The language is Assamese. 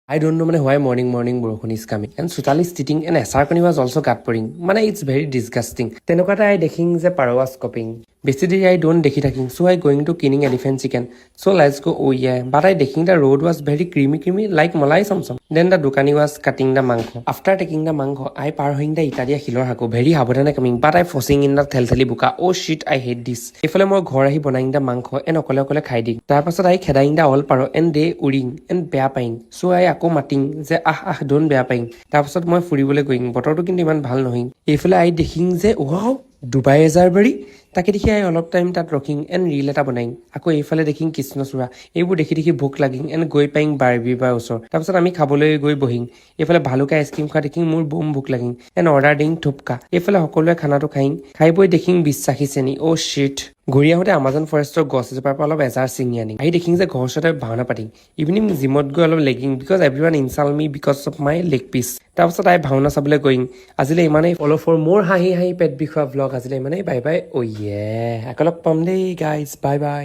I don't know why morning বৰষুণ is coming and Sutali is sitting and Asarkani was also gut pouring. It's very disgusting. Tenokata I decking the parawas copying. Basically I don't dekhi taking, so I going to killing elephant chicken. So let's go. Oh yeah, but I decking the road was very creamy like malai somsam. Then the Dukani was cutting the mango. After taking the mango, I parhoing the Italia Hilor Hako very habodana coming, but I forcing in the Thelthali buka. Oh shit, I hate this. If I more gorahi bonaing the mango and okola hiding. Tapasat I kedaing the all paro and they uring and bear pine. So I আকৌ মাতিং যে don't বেয়া পাইং তাৰপিছত মই ফুৰিবলৈ গৈং বতৰটো কিন্তু ইমান ভাল নহয় এইফালে আই দেখিং যে ওৱাও ডুবাই এজাৰবাৰী তাকে দেখি আই অলপ টাইম তাত ৰখিং এণ্ড ৰিল এটা বনাইং আকৌ এইফালে দেখিং কৃষ্ণচূড়া এইবোৰ দেখি ভোক লাগিং এণ্ড গৈ পাইং বাৰ্বি বা ওচৰ তাৰপিছত আমি খাবলৈ গৈ বহিং এইফালে ভালুকা আইচক্ৰীম খোৱা দেখিং মোৰ বম ভোক লাগিং এণ্ড অৰ্ডাৰ দিং থুপকা এইফালে সকলোৱে খানাটো খাইং খাই বৈ দেখিং বিশ্বাসী চেনি অ' শ্বিট ঘূৰি আহোঁতে আমাজন ফৰেষ্টৰ গছ এজোপাৰ পৰা অলপ এজাৰ ছিঙি আনিং আহি দেখিং যে ঘৰ ওচৰতে ভাওনা পাতিং ইভিনিং জিমত গৈ অলপ lagging because everyone insult me because of my leg pitch তাৰপিছত আই ভাওনা চাবলৈ গৈং আজিলৈ ইমানেই ফ'ল' ফৰ মোৰ হাঁহি পেট বিষোৱা ভ্লগ আজিলৈ ইমানেই বাই বাই অ' ইয়ে একেলগ পাম দেই গাইজ বাই বাই